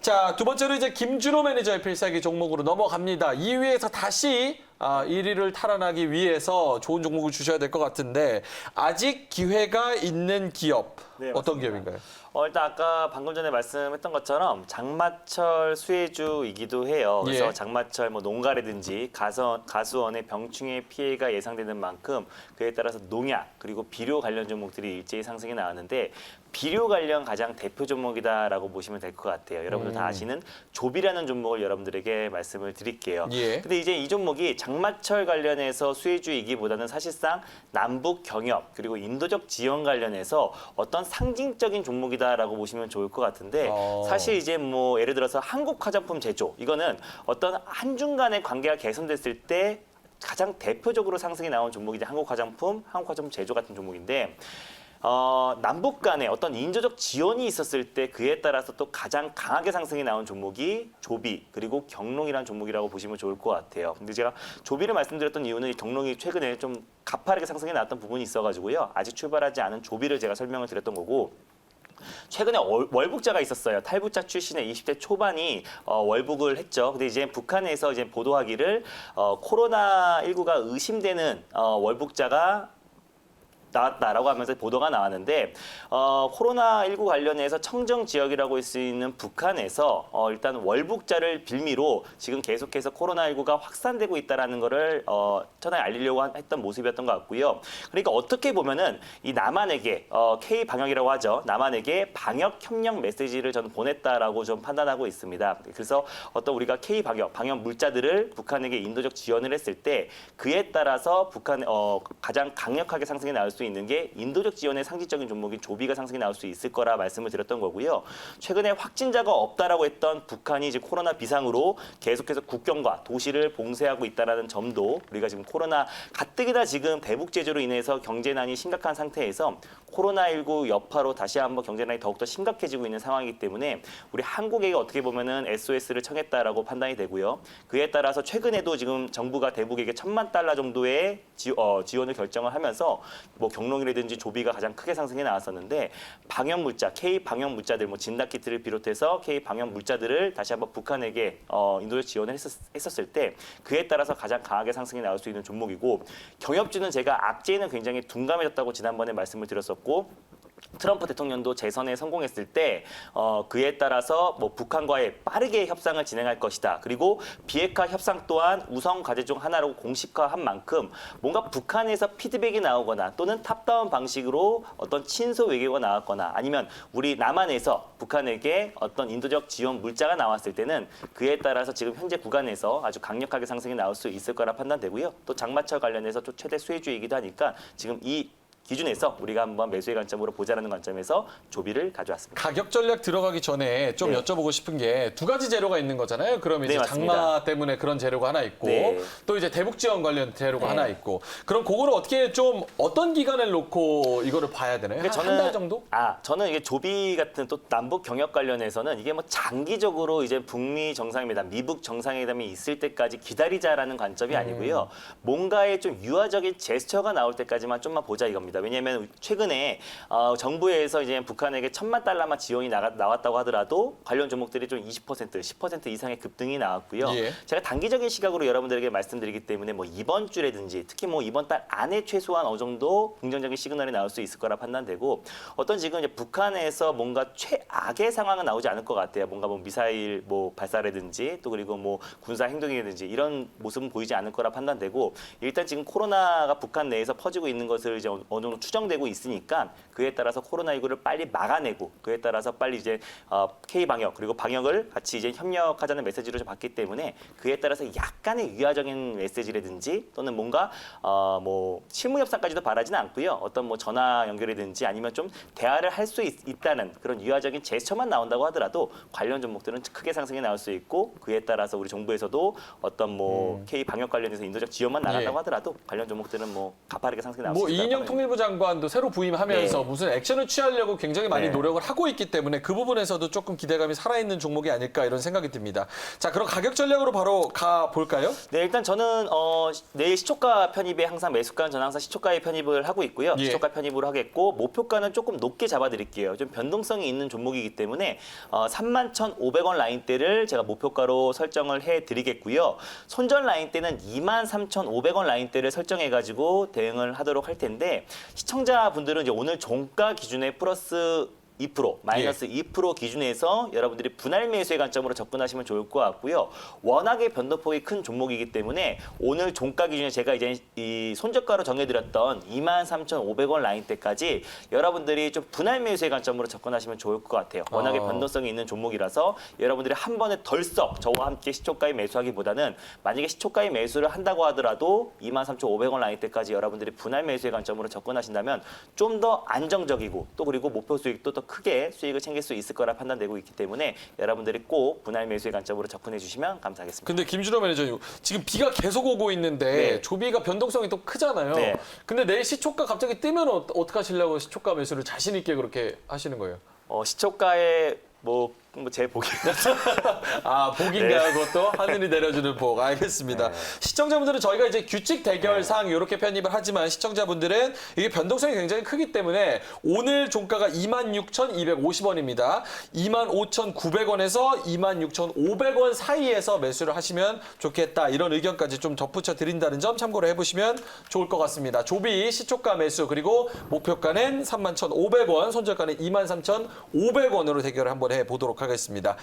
자, 두 번째로 이제 김준호 매니저의 필살기 종목으로 넘어갑니다. 2위에서 다시 1위를 탈환하기 위해서 좋은 종목을 주셔야 될 것 같은데 아직 기회가 있는 기업 네, 어떤 맞습니다. 기업인가요? 일단 아까 방금 전에 말씀했던 것처럼 장마철 수혜주이기도 해요. 그래서 예. 장마철 뭐 농가라든지 가수원의 병충해 피해가 예상되는 만큼 그에 따라서 농약 그리고 비료 관련 종목들이 일제히 상승이 나왔는데 비료 관련 가장 대표 종목이다라고 보시면 될 것 같아요. 여러분들 다 아시는 조비라는 종목을 여러분들에게 말씀을 드릴게요. 예. 근데 이제 이 종목이 장마철 관련해서 수혜주이기보다는 사실상 남북 경협 그리고 인도적 지원 관련해서 어떤 상징적인 종목이다라고 보시면 좋을 것 같은데 사실 이제 뭐 예를 들어서 한국 화장품 제조 이거는 어떤 한중 간의 관계가 개선됐을 때 가장 대표적으로 상승이 나온 종목이 이제 한국 화장품 제조 같은 종목인데 남북 간에 어떤 인도적 지원이 있었을 때 그에 따라서 또 가장 강하게 상승이 나온 종목이 조비 그리고 경농이라는 종목이라고 보시면 좋을 것 같아요. 근데 제가 조비를 말씀드렸던 이유는 이 경농이 최근에 좀 가파르게 상승이 나왔던 부분이 있어가지고요. 아직 출발하지 않은 조비를 제가 설명을 드렸던 거고 최근에 월북자가 있었어요. 탈북자 출신의 20대 초반이 월북을 했죠. 근데 이제 북한에서 이제 보도하기를 코로나19가 의심되는 월북자가 나왔다라고 하면서 보도가 나왔는데 코로나19 관련해서 청정 지역이라고 할 수 있는 북한에서 일단 월북자를 빌미로 지금 계속해서 코로나19가 확산되고 있다라는 거를 전에 알리려고 했던 모습이었던 것 같고요. 그러니까 어떻게 보면은 이 남한에게 K 방역이라고 하죠. 남한에게 방역 협력 메시지를 저는 보냈다라고 좀 판단하고 있습니다. 그래서 어떤 우리가 K 방역 물자들을 북한에게 인도적 지원을 했을 때 그에 따라서 북한 가장 강력하게 상승이 나올 수 있는 게 인도적 지원의 상징적인 종목인 조비가 상승이 나올 수 있을 거라 말씀을 드렸던 거고요. 최근에 확진자가 없다라고 했던 북한이 이제 코로나 비상으로 계속해서 국경과 도시를 봉쇄하고 있다라는 점도 우리가 지금 코로나 가뜩이나 지금 대북 제재로 인해서 경제난이 심각한 상태에서 코로나19 여파로 다시 한번 경제난이 더욱더 심각해지고 있는 상황이기 때문에 우리 한국에게 어떻게 보면은 SOS를 청했다라고 판단이 되고요. 그에 따라서 최근에도 지금 정부가 대북에게 $10,000,000 정도의 지원을 결정을 하면서 뭐 경농이라든지 조비가 가장 크게 상승해 나왔었는데 방역 물자, K 방역 물자들 뭐 진단 키트를 비롯해서 K 방역 물자들을 다시 한번 북한에게 인도적 지원을 했었을 때 그에 따라서 가장 강하게 상승이 나올 수 있는 종목이고 경협주는 제가 악재는 굉장히 둔감해졌다고 지난번에 말씀을 드렸었고 트럼프 대통령도 재선에 성공했을 때 그에 따라서 뭐 북한과의 빠르게 협상을 진행할 것이다. 그리고 비핵화 협상 또한 우선 과제 중 하나로 공식화한 만큼 뭔가 북한에서 피드백이 나오거나 또는 탑다운 방식으로 어떤 친소 외교가 나왔거나 아니면 우리 남한에서 북한에게 어떤 인도적 지원 물자가 나왔을 때는 그에 따라서 지금 현재 구간에서 아주 강력하게 상승이 나올 수 있을 거라 판단되고요. 또 장마철 관련해서 또 최대 수혜주이기도 하니까 지금 이 기준에서 우리가 한번 매수의 관점으로 보자라는 관점에서 조비를 가져왔습니다. 가격 전략 들어가기 전에 좀 네. 여쭤보고 싶은 게 두 가지 재료가 있는 거잖아요. 그럼 이제 네, 맞습니다. 장마 때문에 그런 재료가 하나 있고 네. 또 이제 대북 지원 관련 재료가 네. 하나 있고 그럼 그거를 어떻게 좀 어떤 기간을 놓고 이거를 봐야 되나요? 그러니까 한 달 정도? 저는 이게 조비 같은 또 남북 경협 관련해서는 이게 뭐 장기적으로 이제 북미 정상회담, 미북 정상회담이 있을 때까지 기다리자라는 관점이 아니고요. 뭔가의 좀 유화적인 제스처가 나올 때까지만 좀만 보자 이겁니다. 왜냐하면 최근에 정부에서 이제 북한에게 $10,000,000만 지원이 나왔다고 하더라도 관련 종목들이 좀 20%, 10% 이상의 급등이 나왔고요. 예. 제가 단기적인 시각으로 여러분들에게 말씀드리기 때문에 뭐 이번 주라든지 특히 뭐 이번 달 안에 최소한 어느 정도 긍정적인 시그널이 나올 수 있을 거라 판단되고 어떤 지금 이제 북한에서 뭔가 최악의 상황은 나오지 않을 것 같아요. 뭔가 뭐 미사일 뭐 발사라든지 또 그리고 뭐 군사 행동이라든지 이런 모습은 보이지 않을 거라 판단되고 일단 지금 코로나가 북한 내에서 퍼지고 있는 것을 이제 어느 정도 추정되고 있으니까 그에 따라서 코로나19를 빨리 막아내고 그에 따라서 빨리 이제 K 방역 그리고 방역을 같이 이제 협력하자는 메시지를 좀 받기 때문에 그에 따라서 약간의 유화적인 메시지라든지 또는 뭔가 뭐 실무 협상까지도 바라지는 않고요. 어떤 뭐 전화 연결이든지 아니면 좀 대화를 할 수 있다는 그런 유화적인 제스처만 나온다고 하더라도 관련 종목들은 크게 상승이 나올 수 있고 그에 따라서 우리 정부에서도 어떤 뭐 K 방역 관련해서 인도적 지원만 나간다고 예. 하더라도 관련 종목들은 뭐 가파르게 상승이 나올 뭐 수 있다. 이인영 통일부 세무장관도 새로 부임하면서 네. 무슨 액션을 취하려고 굉장히 많이 네. 노력을 하고 있기 때문에 그 부분에서도 조금 기대감이 살아있는 종목이 아닐까 이런 생각이 듭니다. 자, 그럼 가격 전략으로 바로 가볼까요? 네, 일단 저는 내일 시초가 편입에 항상 매수가는 저는 항상 시초가에 편입을 하고 있고요. 예. 시초가 편입으로 하겠고 목표가는 조금 높게 잡아드릴게요. 좀 변동성이 있는 종목이기 때문에 31,500원 라인대를 제가 목표가로 설정을 해드리겠고요. 손절 라인대는 23,500원 라인대를 설정해가지고 대응을 하도록 할 텐데 시청자분들은 이제 오늘 종가 기준에 플러스 2%, 마이너스 2% 기준에서 여러분들이 분할 매수의 관점으로 접근하시면 좋을 것 같고요. 워낙에 변동폭이 큰 종목이기 때문에 오늘 종가 기준에 제가 이제 이 손저가로 정해드렸던 23,500원 라인대까지 여러분들이 좀 분할 매수의 관점으로 접근하시면 좋을 것 같아요. 워낙에 변동성이 있는 종목이라서 여러분들이 한 번에 덜썩 저와 함께 시초가에 매수하기보다는 만약에 시초가에 매수를 한다고 하더라도 23,500원 라인대까지 여러분들이 분할 매수의 관점으로 접근하신다면 좀 더 안정적이고 또 그리고 목표 수익도 더 크게 수익을 챙길 수 있을 거라 판단되고 있기 때문에 여러분들이 꼭 분할 매수의 관점으로 접근해 주시면 감사하겠습니다. 근데 김준호 매니저님, 지금 비가 계속 오고 있는데 네. 조비가 변동성이 또 크잖아요. 네. 근데 내일 시초가 갑자기 뜨면 어떻게 하시려고 시초가 매수를 자신 있게 그렇게 하시는 거예요? 시초가에 제 보기 아, 복인가요? 네. 그것도 하늘이 내려주는 복. 알겠습니다. 시청자분들은 저희가 이제 규칙 대결상 이렇게 편입을 하지만 시청자분들은 이게 변동성이 굉장히 크기 때문에 오늘 종가가 26,250원입니다. 25,900원에서 26,500원 사이에서 매수를 하시면 좋겠다. 이런 의견까지 좀 덧붙여 드린다는 점 참고로 해보시면 좋을 것 같습니다. 조비 시초가 매수 그리고 목표가는 31,500원, 손절가는 23,500원으로 대결을 한번 해보도록 하겠습니다.